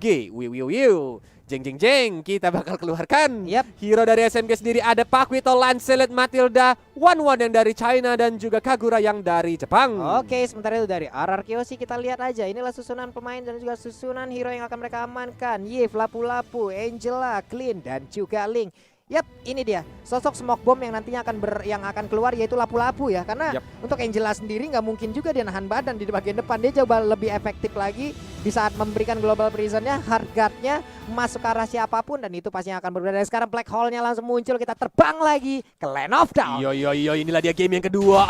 Wiu. Jeng, kita bakal keluarkan hero dari SMG sendiri. Ada Paquito, Lancelot, Matilda, One yang dari China, dan juga Kagura yang dari Jepang. Oke, sementara itu dari RRQ sih kita lihat aja. Inilah susunan pemain dan juga susunan hero yang akan mereka amankan. Yves, Lapu-Lapu, Angela, Clean, dan juga Link. Yap, ini dia sosok smoke bomb yang nantinya akan keluar, yaitu Lapu-Lapu ya. Karena untuk Angela sendiri nggak mungkin juga dia nahan badan di bagian depan. Dia jauh lebih efektif lagi di saat memberikan global prisonnya, hard guard-nya masuk ke arah siapapun, dan itu pasti akan berbeda. Dan sekarang black hole-nya langsung muncul, kita terbang lagi ke Land of Dawn. Yo, inilah dia game yang kedua.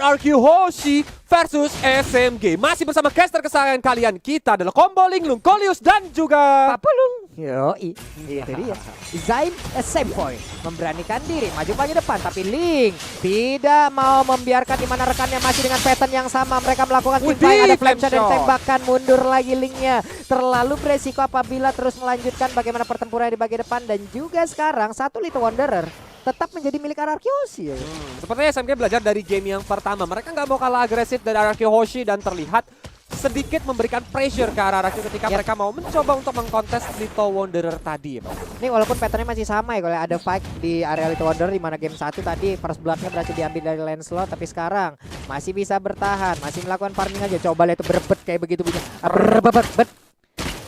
RRQ Hoshi versus SMG. Masih bersama caster kesayangan kalian. Kita adalah Combo Linglung, Coleus, dan juga Papulung. Yoi, itu dia. Zain Sempoy memberanikan diri maju pagi depan, tapi Link tidak mau membiarkan di mana rekannya masih dengan pattern yang sama. Mereka melakukan team fight, ada flame shot dan tembakan, mundur lagi Linknya. Terlalu beresiko apabila terus melanjutkan bagaimana pertempuran di bagian depan, dan juga sekarang satu Little Wanderer tetap menjadi milik RRQ Hoshi. Sepertinya SMG belajar dari game yang pertama. Mereka nggak mau kalah agresif dari RRQ Hoshi dan terlihat sedikit memberikan pressure ke RRQ ketika mereka mau mencoba untuk mengkontes Little Wanderer tadi. Ini walaupun patternnya masih sama ya, kalau ada fight di area Little Wanderer di mana game 1 tadi first bloodnya berhasil diambil dari Lancelot, tapi sekarang masih bisa bertahan, masih melakukan farming aja. Coba lihat itu berebet kayak begitu punya. Berebet.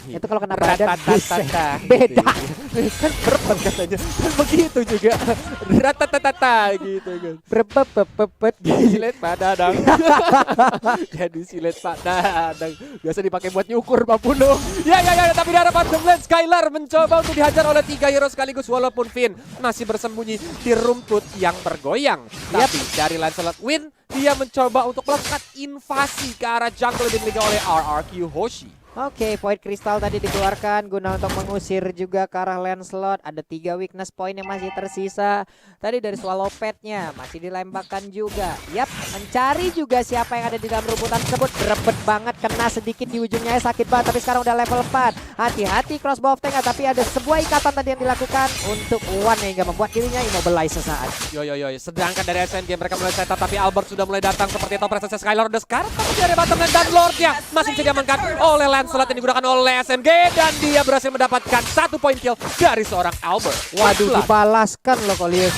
Itu kalau kena badan beda. Kan berebet katanya. Kan begitu juga. Ratatata gitu kan. Berebet. Silet padadang. Jadi silet padadang. Biasa dipakai buat nyukur Papulung. Ya, tapi di hadapan Gemland, Skylar mencoba untuk dihajar oleh 3 hero sekaligus, walaupun Finn masih bersembunyi di rumput yang bergoyang. Tapi dari Lancelot Win, dia mencoba untuk melakukan invasi ke arah jungle yang dimiliki oleh RRQ Hoshi. Oke, Void Crystal tadi dikeluarkan guna untuk mengusir juga ke arah Lancelot. Ada 3 weakness point yang masih tersisa. Tadi dari Swallow Pet-nya masih dilembakkan juga. Yap, mencari juga siapa yang ada di dalam rumputan tersebut. Berebet banget, kena sedikit di ujungnya, sakit banget. Tapi sekarang udah level 4. Hati-hati crossbow of tank, tapi ada sebuah ikatan tadi yang dilakukan untuk One yang hingga membuat dirinya immobilize sesaat. Yo. Sedangkan dari SMG mereka mulai setup, tapi Albert sudah mulai datang seperti itu. Presence Skylar udah sekarang, tapi dari Butterland dan Lordnya masih bisa diamankan oleh Lancelot yang digunakan oleh SMG, dan dia berhasil mendapatkan 1 point kill dari seorang Albert. Waduh, dibalaskan loh Coleus.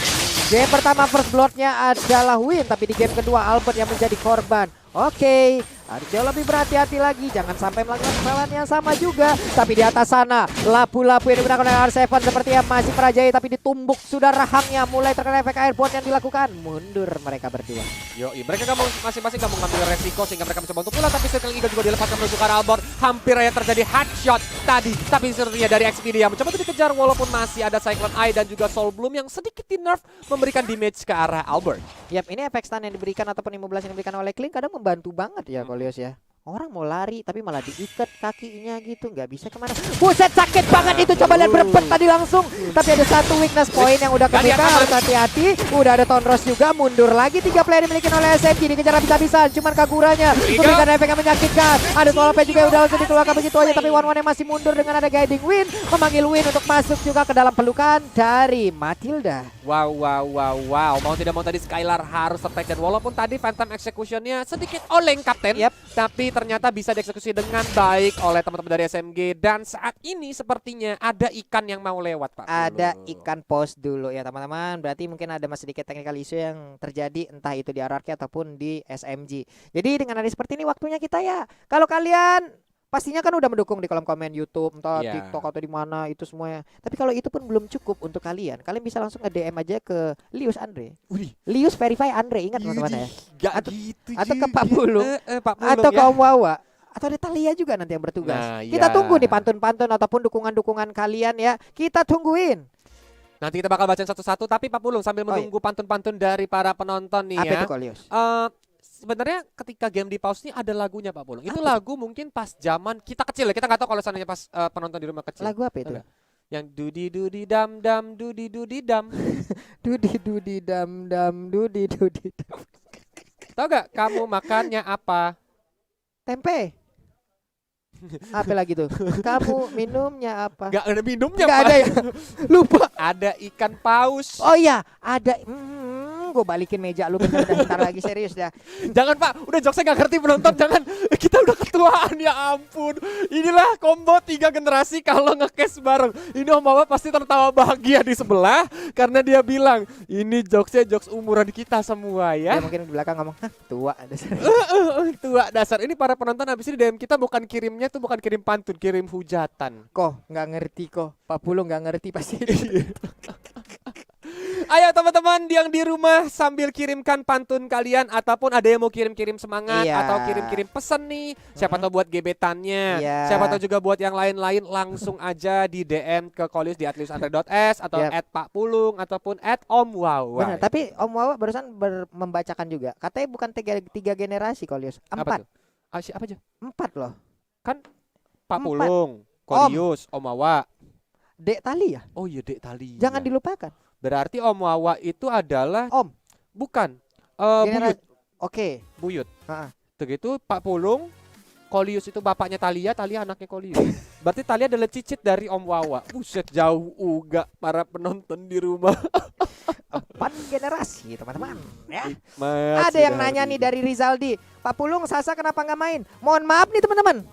Game pertama first bloodnya adalah Win, tapi di game kedua Albert yang menjadi korban. Oke, harus jauh lebih berhati-hati lagi, jangan sampai melakukan kesalahan yang sama juga. Tapi di atas sana Lapu-Lapu yang digunakan oleh R7 sepertinya masih merajai, tapi ditumbuk sudah rahangnya, mulai terkena efek airborne yang dilakukan. Mundur mereka berdua. Mereka masing-masing gak mau ngambil resiko sehingga mereka mencoba untuk pulang, tapi Circle Eagle juga dilepaskan menuju ke arah Albert. Hampir aja terjadi headshot tadi, tapi sepertinya dari Xpedia mencoba untuk dikejar, walaupun masih ada Cyclone Eye dan juga Soul Bloom yang sedikit di nerf memberikan damage ke arah Albert. Yap, ini efek stun yang diberikan ataupun immobilize yang diberikan oleh Clean kadang membantu banget ya Coleus ya. Orang mau lari tapi malah diikat kakinya gitu, nggak bisa kemana. Buset, sakit banget itu, coba lihat berebet tadi langsung. Tapi ada satu weakness point yang udah kebika, harus hati-hati. Udah ada Tonros juga, mundur lagi. 3 player dimiliki oleh SMG, dikejar habis-habisan. Cuman Kaguranya memberikan efek yang menyakitkan. Ada Swallow Pet juga yang udah langsung dikeluarkan begitu aja, tapi One yang masih mundur dengan ada guiding Win, memanggil Win untuk masuk juga ke dalam pelukan dari Matilda. Wow. Mau tidak mau tadi Skylar harus tertek, dan walaupun tadi Phantom Execution-nya sedikit oleng Kapten, tapi ternyata bisa dieksekusi dengan baik oleh teman-teman dari SMG. Dan saat ini sepertinya ada ikan yang mau lewat, Pak. Ada ikan pos dulu ya teman-teman. Berarti mungkin ada sedikit technical issue yang terjadi, entah itu di RRQ ataupun di SMG. Jadi dengan ada seperti ini waktunya kita ya, kalau kalian pastinya kan udah mendukung di kolom komen YouTube, entah TikTok atau di mana itu semuanya. Tapi kalau itu pun belum cukup untuk kalian bisa langsung nge-DM aja ke Lius Andre. Lius Verify Andre, ingat teman-teman ya. Atau ke Papulung, atau ke Om Wawa, atau ada Talia juga nanti yang bertugas. Kita tunggu nih pantun-pantun ataupun dukungan-dukungan kalian ya. Kita tungguin. Nanti kita bakal bacain satu-satu, tapi Papulung sambil menunggu pantun-pantun dari para penonton nih ya. Apa itu Lius? Sebenarnya ketika game di pause ini ada lagunya, Pak Pulung. Itu lagu mungkin pas zaman kita kecil ya. Kita nggak tahu kalau seandainya pas penonton di rumah kecil. Lagu apa itu? Yang dudi dam dam dudi dam. Dudi dam dam dudi dam. Tahu gak kamu makannya apa? Tempe. Apa lagi tuh? Kamu minumnya apa? Gak ada minumnya, Gak Pak. ada ya? Lupa. Ada ikan paus. Oh iya, ada. gue balikin meja lu bener dah ntar lagi serius dah. Jangan Pak, udah jokesnya nggak ngerti penonton, jangan. Kita udah ketuaan ya ampun. Inilah combo 3 generasi kalau nge-cast bareng. Ini Om Wawa pasti tertawa bahagia di sebelah karena dia bilang ini jokesnya jokes umuran kita semua ya. Dia mungkin di belakang ngomong, hah tua dasar. Tua dasar. Ini para penonton habis ini DM kita bukan kirimnya tuh bukan kirim pantun, kirim hujatan. Kok nggak ngerti kok, Pak Pulung nggak ngerti pasti. Ayo teman-teman yang di rumah sambil kirimkan pantun kalian ataupun ada yang mau kirim-kirim semangat Iya. atau kirim-kirim pesan nih. Siapa tahu buat gebetannya. Iya. Siapa tahu juga buat yang lain-lain langsung aja di DM ke Kolius di @lius_s atau Yap. @pakpulung ataupun @omwawa. Benar, tapi Om Wawa barusan membacakan juga. Katanya bukan tiga generasi Kolius, Apa 4. tuh? Apa aja? 4 loh. Kan Pak 4. Pulung, Kolius, Om Wawa. Dek Tali ya? Oh iya Dek Tali. Jangan dilupakan. Berarti Om Wawa itu adalah Om. bukan Generasi. Buyut. Oke. Buyut. Heeh. Begitu Pak Pulung, Kolius itu bapaknya Talia, Talia anaknya Kolius. Berarti Talia adalah cicit dari Om Wawa. Buset jauh uga para penonton di rumah. 4 generasi teman-teman ya. Mas, Ada yang sudah nanya hari nih ini. dari Rizaldi, Pak Pulung Sasa kenapa nggak main? Mohon maaf nih teman-teman.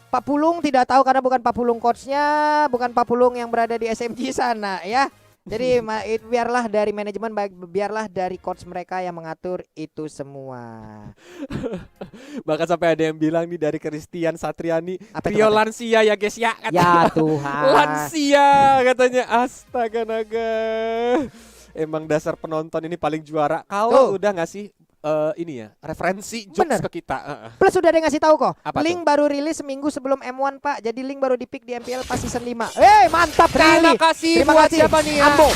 Pak Pulung tidak tahu karena bukan Pak Pulung coachnya, bukan Pak Pulung yang berada di SMG sana ya. Jadi biarlah dari manajemen, biarlah dari coach mereka yang mengatur itu semua. Bahkan sampai ada yang bilang nih dari Christian Satriani, Apa itu, trio apa? lansia ya guys ya. Ya Tuhan. Lansia katanya, astaga naga. Emang dasar penonton ini paling juara. Kalau udah ngasih ini ya referensi jokes Bener. ke kita. Plus sudah ada yang ngasih tahu kok. Apa Link baru rilis seminggu sebelum M1 Pak. Jadi link baru di pick di MPL pas season 5. Mantap Terima kali. kasih Terima buat kasih. siapa nih ya? Ambo.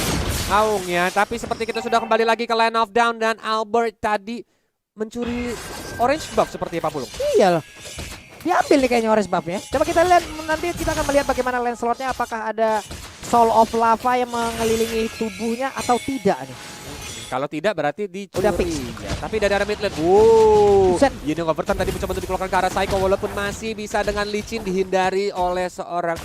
Aung ya. Tapi seperti kita sudah kembali lagi ke Line of Down dan Albert tadi mencuri orange buff seperti Pak Pulung. Iya loh. Diambil nih kayaknya orange buff-nya. Coba kita lihat, nanti kita akan melihat bagaimana Lancelot-nya, apakah ada Soul of Lava yang mengelilingi tubuhnya atau tidak nih. Kalau tidak berarti dicuri. Udah fix. Ya, tapi dari arah mid lane. Wow. Buset. Union Overturn tadi mencoba untuk dikeluarkan ke arah Psycho walaupun masih bisa dengan licin dihindari oleh seorang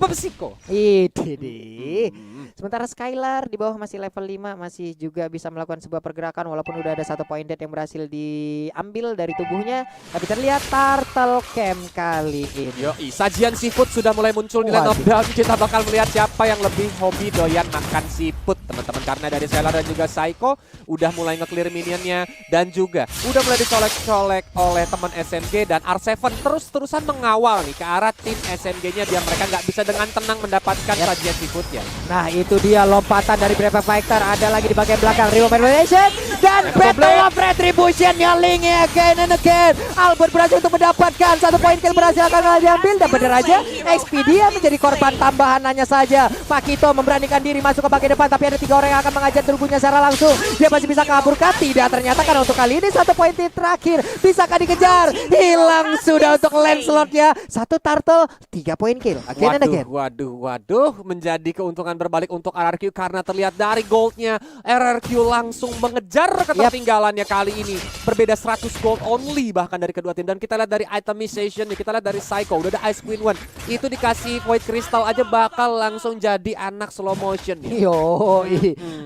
Psycho. Itu deh. Sementara Skylar di bawah masih level 5, masih juga bisa melakukan sebuah pergerakan walaupun udah ada 1 point dead yang berhasil diambil dari tubuhnya. Tapi terlihat Turtle Camp kali ini. Yoi, sajian seafood sudah mulai muncul di Line of Down. Kita bakal melihat siapa yang lebih hobi doyan makan seafood, teman-teman. Karena dari Skylar dan juga Psycho udah mulai nge-clear minionnya dan juga udah mulai dicolek-colek oleh teman SMG dan R7 terus-terusan mengawal nih ke arah tim SMG-nya biar mereka nggak bisa dengan tenang mendapatkan sajian seafoodnya. Nah itu dia lompatan dari Brave Fighter. Ada lagi di bagian belakang Rio Revelation dan Battle of Retribution nyaling again and again. Albert berhasil untuk mendapatkan 1 poin kill, berhasil akan diambil dan benar aja Expedia menjadi korban tambahan hanya saja. Makito memberanikan diri masuk ke bagian depan tapi ada 3 orang yang akan mengajar tubuhnya secara langsung. Dia masih bisa kabur kah? Tidak, ternyata karena untuk kali ini 1 poin terakhir. Bisakah dikejar? Hilang sudah untuk Lancelot-nya. 1 turtle 3 poin kill. Again and again. Waduh, menjadi keuntungan berbalik untuk RRQ karena terlihat dari goldnya RRQ langsung mengejar ketertinggalannya kali ini. Berbeda 100 gold only bahkan dari kedua tim. Dan kita lihat dari itemization, kita lihat dari Psycho, udah ada Ice Queen One. Itu dikasih Void Crystal aja bakal langsung jadi anak slow motion ya. Yo,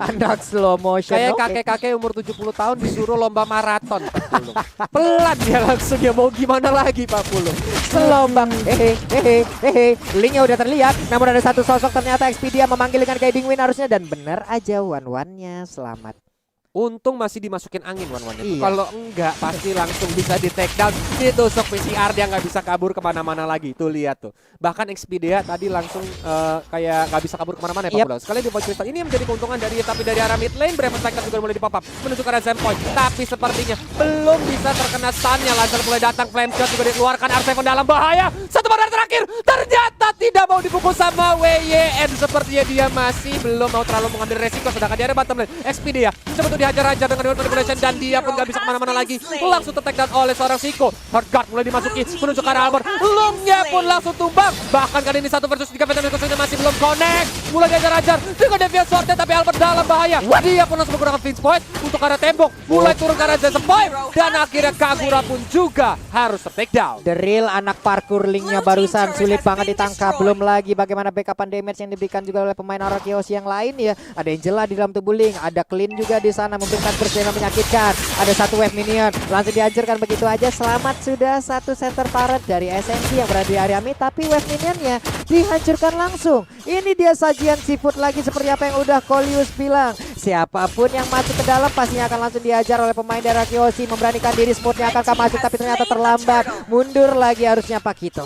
anak slow motion. Kayak oke. kakek-kakek umur 70 tahun disuruh lomba maraton Pak Pulung. Pelan dia langsung ya, mau gimana lagi Pak Pulung. Selombang. Linknya udah terlihat. Namun ada 1 sosok ternyata Expedia memanggil dengan Guiding Wind harusnya. Dan benar aja one-one-nya selamat. Untung masih dimasukin angin one-one itu. Iya. Kalau enggak pasti langsung bisa di take down. Ditusuk PCR dia nggak bisa kabur kemana-mana lagi. Tuh lihat tuh. Bahkan Expedia tadi langsung kayak nggak bisa kabur kemana-mana ya Pak Pulung. Sekali di Void Crystal ini yang menjadi keuntungan dari tapi dari arah mid lane Brave Fighter juga mulai di-pop up menuju ke arah Zen Point. Tapi sepertinya belum bisa terkena stun-nya. Lancer mulai datang, flame shot juga dikeluarkan. R7 dalam bahaya. 1 badan terakhir ternyata tidak mau dipukul sama WYN. Sepertinya dia masih belum mau terlalu mengambil resiko. Sedangkan di area bottom lane Expedia coba tuh dihajar-hajar dengan Reward Manipulation dan dia pun gak bisa kemana-mana lagi. Langsung ter-take down oleh seorang Psycho. Hard guard mulai dimasuki menuju ke arah Albert. Lungnya pun langsung tumbang. Bahkan kali ini 1 versus 3 Phantom Exorcism masih belum connect. Mulai dihajar-hajar dengan Deviant Sword tapi Albert dalam bahaya. Dia pun langsung menggunakan Finch Point untuk arah tembok. Mulai turun ke arah Jason Point dan akhirnya Kagura pun juga harus ter-take down. The real anak parkour linknya barusan sulit banget ditangkap. Belum lagi bagaimana backupan damage yang diberikan juga oleh pemain Ararkios yang lain ya. Ada Angela di dalam tubuh Link, ada Clean juga di sana memberikan burst yang menyakitkan. Ada satu wave minion, langsung dihancurkan begitu aja. Selamat sudah satu center turret dari SMG yang berada di area mid, tapi wave minionnya dihancurkan langsung. Ini dia sajian seafood lagi seperti apa yang udah Kolius bilang. Siapapun yang masuk ke dalam pastinya akan langsung dihajar oleh pemain dari Ararkios. Memberanikan diri, smoothnya akankah masuk tapi ternyata terlambat. Mundur lagi harusnya Pakito.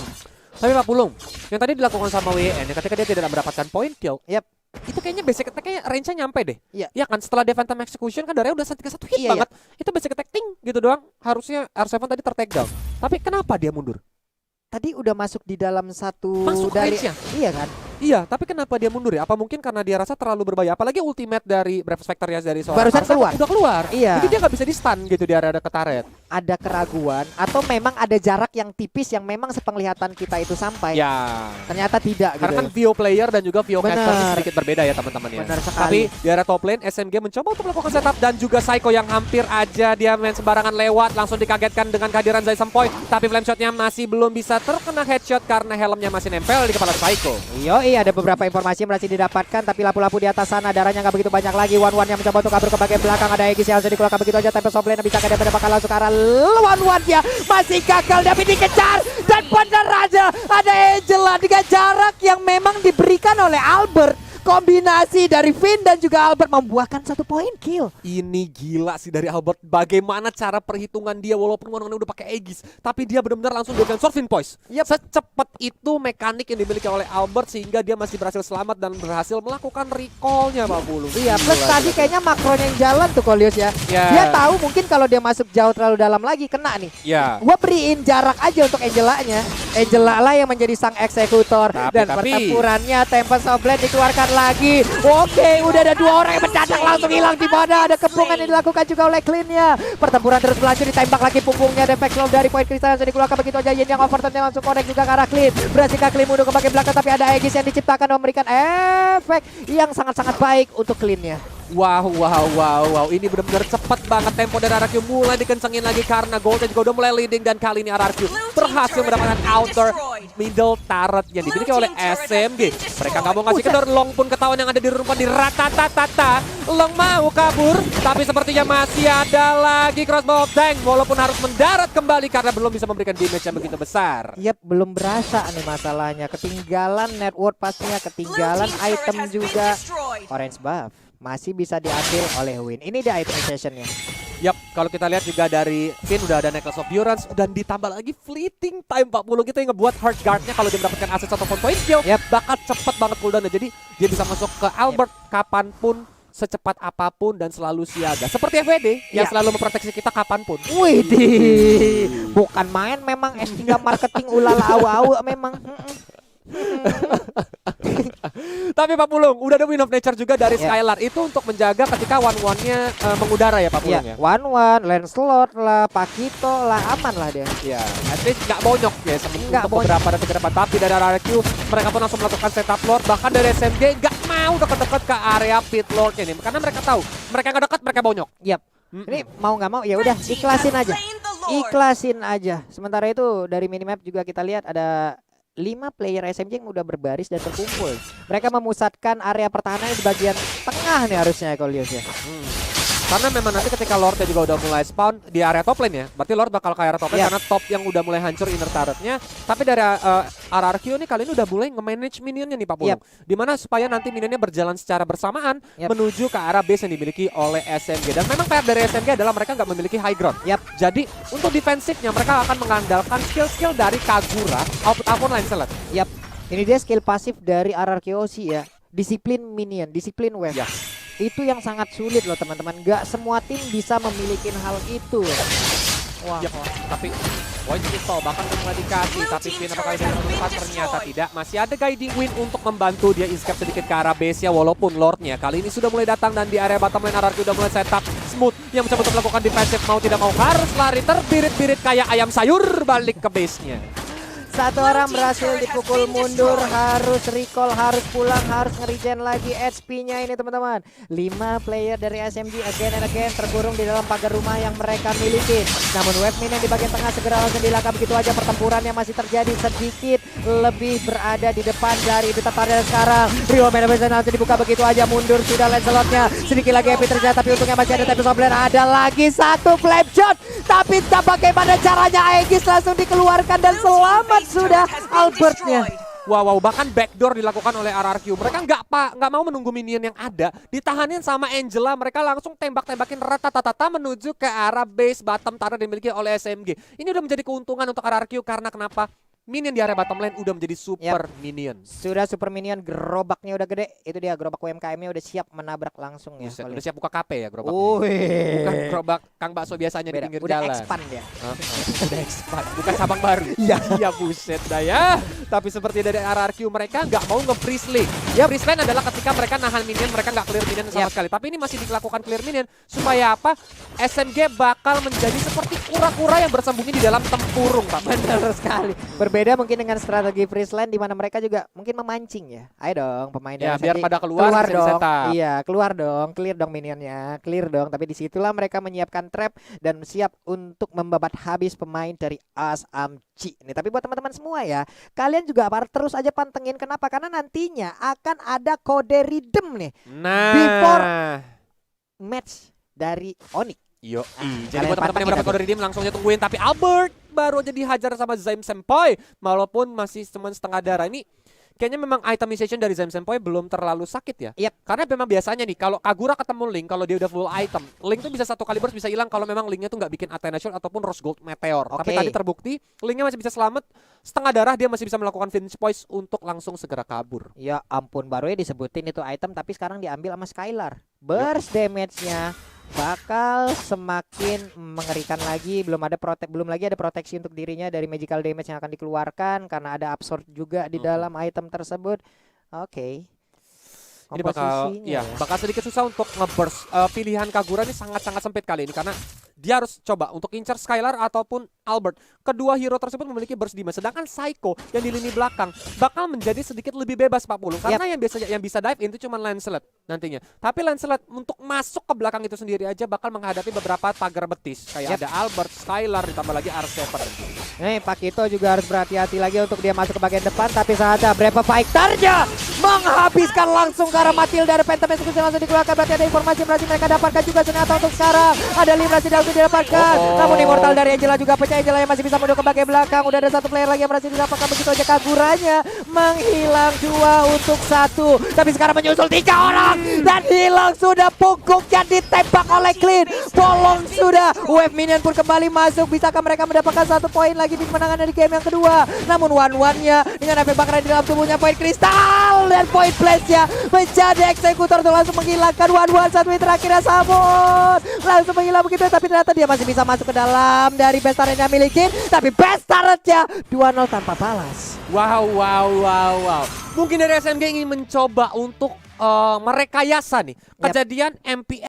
Tapi Pak Pulung, yang tadi dilakukan sama WN ya, ketika dia tidak mendapatkan point kill, Yap. itu kayaknya basic attack-nya range-nya nyampe deh. Iya. Ya kan, setelah Phantom Execution kan darahnya udah satu hit Iya, banget. Itu basic attack ting gitu doang. Harusnya R7 tadi ter-take down. Tapi kenapa dia mundur? Tadi udah masuk di dalam satu Masuk dari range-nya? iya kan? Iya, tapi kenapa dia mundur ya? Apa mungkin karena dia rasa terlalu berbahaya? Apalagi ultimate dari Brave Spectre ya dari seorang Barusan R7 keluar. udah keluar. Iya. Jadi dia nggak bisa di stun gitu di area dekat turret. Ada keraguan atau memang ada jarak yang tipis yang memang sepenglihatan kita itu sampai. Ya. Ternyata tidak Karena gitu. kan Vio player dan juga Vio Benar. caster ini sedikit berbeda ya teman-teman ya. Benar sekali. Tapi di area top lane SMG mencoba untuk melakukan setup dan juga Psycho yang hampir aja dia main sembarangan lewat langsung dikagetkan dengan kehadiran Zai Sempoy. Tapi flame shotnya masih belum bisa terkena headshot karena helmnya masih nempel di kepala Psycho. Iya, ada beberapa informasi yang berhasil didapatkan tapi lampu-lampu di atas sana darahnya nggak begitu banyak lagi. One yang mencoba untuk kabur ke bagian belakang, ada Aegis yang langsung dikeluarkan begitu aja. Tempest of Lane bisa dia mendapatkan langsung ke arah One ya masih gagal tapi dikejar dan benar aja ada Angela dengan jarak yang memang diberikan oleh Albert. Kombinasi dari Finn dan juga Albert membuahkan satu poin kill. Ini gila sih dari Albert. Bagaimana cara perhitungan dia walaupun orang udah pakai Aegis, tapi dia benar-benar langsung dengan Sorvin Poise. Secepat itu mekanik yang dimiliki oleh Albert sehingga dia masih berhasil selamat dan berhasil melakukan recall-nya Pak Bulu. Iya, plus tadi kayaknya makronya yang jalan tuh Kolius ya. Ya. Dia tahu mungkin kalau dia masuk jauh terlalu dalam lagi kena nih. Ya. Gua beriin jarak aja untuk Angela-nya. Angela lah yang menjadi sang eksekutor. Dan pertempurannya Tempest of Blade dikeluarkan lagi. Oke, udah ada dua orang yang mendadak langsung hilang di mana. Ada kepungan yang dilakukan juga oleh Clean-nya. Pertempuran terus berlanjut, ditembak lagi punggungnya. Ada backflow dari poin kristal yang sudah dikeluarkan begitu aja. Yin yang overturn yang langsung connect juga ke arah Clean. Berhasilkah Clean mundur ke bagian belakang tapi ada Aegis yang diciptakan memberikan efek yang sangat-sangat baik untuk Clean-nya. Wow. Ini benar-benar cepat banget tempo dari RRQ mulai dikencengin lagi karena Goldnya juga udah mulai leading dan kali ini RRQ berhasil mendapatkan outer middle turret yang dimiliki oleh SMG. Mereka nggak mau ngasih kendor, Long pun ketahuan yang ada di rumah di rata-tata. Long mau kabur, tapi sepertinya masih ada lagi crossbow of tank walaupun harus mendarat kembali karena belum bisa memberikan damage yang begitu besar. Yap, belum berasa nih masalahnya. Ketinggalan network pastinya, ketinggalan item juga. Orange buff masih bisa diambil oleh Win. Ini dia item sessionnya. Yap, kalau kita lihat juga dari Finn udah ada Necklace of Durance dan ditambah lagi fleeting time 40 gitu yang ngebuat hard guard-nya kalau dia mendapatkan aset ataupun point kill bakal cepet banget cooldown-nya. Jadi dia bisa masuk ke Albert kapanpun, secepat apapun dan selalu siaga. Seperti FWD yang selalu memproteksi kita kapanpun. Widih, bukan main memang S3 marketing ulala awu-awu memang. Tapi Pak Pulung, udah ada Win of Nature juga dari Skylar. Itu untuk menjaga ketika one-one-nya mengudara ya Pak Pulung ya? One-one, Lancelot lah, Pakito lah, aman lah dia. Ya, at least nggak bonyok ya untuk beberapa detik ke depan. Tapi dari RRQ, mereka pun langsung melakukan setup Lord. Bahkan dari SMG nggak mau deket-deket ke area pit Lord-nya nih. Karena mereka tahu, mereka nggak dekat, mereka bonyok. Yap. Ini mau nggak mau ya udah ikhlasin aja. Ikhlasin aja. Sementara itu dari minimap juga kita lihat ada 5 player SMG yang udah berbaris dan terkumpul. Mereka memusatkan area pertahanan di bagian tengah nih harusnya Kolius ya. Karena memang nanti ketika Lordnya juga udah mulai spawn di area top lane ya. Berarti Lord bakal ke area top lane karena top yang udah mulai hancur inner turretnya. Tapi dari RRQ nih kali ini udah mulai nge-manage minionnya nih Pak Pulung. Dimana supaya nanti minionnya berjalan secara bersamaan menuju ke arah base yang dimiliki oleh SMG. Dan memang PR dari SMG adalah mereka nggak memiliki high ground. Jadi untuk defensifnya mereka akan mengandalkan skill-skill dari Kagura ataupun Lancelot. Ini dia skill pasif dari RRQOC ya. Disiplin minion, disiplin wave. Itu yang sangat sulit loh teman-teman. Gak semua tim bisa memiliki hal itu. Wah. Tapi poin pistol bahkan mulai dikasih, tapi Finn apakah dia tempat ternyata tidak. Masih ada guiding Wind untuk membantu dia escape sedikit ke arah base nya walaupun Lordnya kali ini sudah mulai datang dan di area bottom lane RRQ udah mulai setup Smooth yang mencoba untuk melakukan defensive mau tidak mau harus lari terbirit-birit kayak ayam sayur balik ke base nya. Satu orang berhasil dipukul mundur, harus recall, harus pulang, harus nge-regen lagi HP-nya ini teman-teman. 5 player dari SMG again and again terkurung di dalam pagar rumah yang mereka miliki. Namun wave minion di bagian tengah segera langsung dilakar begitu aja. Pertempuran yang masih terjadi sedikit lebih berada di depan dari Duta Tarian sekarang. Rio Menabeza langsung dibuka begitu aja, mundur sudah Lancelotnya. Sedikit lagi HP terjadi tapi untungnya masih ada Tempest of Blade. Ada lagi satu flame shot, tapi tak bagaimana caranya Aegis langsung dikeluarkan dan selamat sudah Albertnya. Wow, bahkan backdoor dilakukan oleh RRQ. Mereka nggak mau menunggu minion yang ada, ditahanin sama Angela. Mereka langsung tembak-tembakin rata-tata menuju ke arah base bottom tower dimiliki oleh SMG. Ini udah menjadi keuntungan untuk RRQ karena kenapa? Minion di area bottom lane udah menjadi super minion. Sudah super minion, gerobaknya udah gede. Itu dia gerobak UMKM-nya udah siap menabrak langsung ya. Buset, udah siap buka KP ya gerobaknya. Bukan gerobak Kang Bakso biasanya di pinggir udah jalan. expand ya. Udah expand, bukan cabang baru. Iya buset dah ya. Tapi seperti dari RRQ mereka nggak mau nge-freeze lane. Freeze lane adalah ketika mereka nahan minion, mereka nggak clear minion sama sekali. Tapi ini masih dilakukan clear minion supaya apa? SMG bakal menjadi seperti kura-kura yang bersembunyi di dalam tempurung, Pak. Benar sekali. Berbeda mungkin dengan strategi Friesland di mana mereka juga mungkin memancing ya. Ayo dong pemain ya, dari biar SMG pada keluar dong. setup. Iya, keluar dong, clear dong minionnya, clear dong. Tapi disitulah mereka menyiapkan trap dan siap untuk membabat habis pemain dari SMG ini. Tapi buat teman-teman semua ya, kalian juga harus terus aja pantengin. Kenapa? Karena nantinya akan ada kode redeem nih. Nah, before match dari Onyx. Yo, jadi kalian buat teman-teman yang berapa kode redeem langsung aja tungguin. Tapi Albert baru aja dihajar sama Zaim Senpai, walaupun masih cuma setengah darah. Ini kayaknya memang itemization dari Zaim Senpai belum terlalu sakit ya. Yep. Karena memang biasanya nih kalau Kagura ketemu Link, kalau dia udah full item, Link tuh bisa satu kali burst bisa hilang kalau memang Linknya tuh nggak bikin Athena Shield ataupun Rose Gold Meteor. Tapi tadi terbukti Linknya masih bisa selamat, setengah darah dia masih bisa melakukan finish points untuk langsung segera kabur. Ya ampun, baru ya disebutin itu item tapi sekarang diambil sama Skylar. Burst damage-nya bakal semakin mengerikan lagi. Belum lagi ada proteksi untuk dirinya dari magical damage yang akan dikeluarkan karena ada absorb juga di dalam item tersebut. Oke. Ini bakal sedikit susah untuk nge-burst. Pilihan Kagura ini sangat-sangat sempit kali ini karena dia harus coba untuk incar Skylar ataupun Albert. Kedua hero tersebut memiliki burst damage, sedangkan Psycho yang di lini belakang bakal menjadi sedikit lebih bebas Pak Pulung karena yang bisa dive in itu cuma Lancelot nantinya. Tapi Lancelot untuk masuk ke belakang itu sendiri aja bakal menghadapi beberapa pagar betis kayak ada Albert, Skylar ditambah lagi R7. Pak Kito juga harus berhati-hati lagi untuk dia masuk ke bagian depan, tapi saatnya Brave Fighter-nya menghabiskan langsung ke arah Matilda. Ada Phantom Execution langsung dikeluarkan, berarti ada informasi berarti mereka dapatkan juga ternyata untuk sekarang. Ada Librasi langsung didapatkan, namun Immortal dari Angela juga pecah. Angela yang masih bisa mundur ke bagian belakang. Udah ada satu player lagi yang berhasil didapatkan, begitu aja Kaguranya menghilang 2 untuk 1. Tapi sekarang menyusul 3 orang dan hilang sudah, punggungnya ditembak oleh Clean. Bolong sudah, wave minion pun kembali masuk. Bisakah mereka mendapatkan 1 poin lagi di kemenangan dari game yang kedua? Namun one-one-nya dengan efek bakaran di dalam tubuhnya, poin kristal dan poin place-nya menjadi eksekutor untuk langsung menghilangkan one-one. 1 win terakhirnya Sabon langsung menghilang begitu, tapi ternyata dia masih bisa masuk ke dalam dari best turret yang miliki. Tapi best turret-nya 2-0 tanpa balas. Wow. Mungkin dari SMG ingin mencoba untuk merekayasa nih kejadian MPL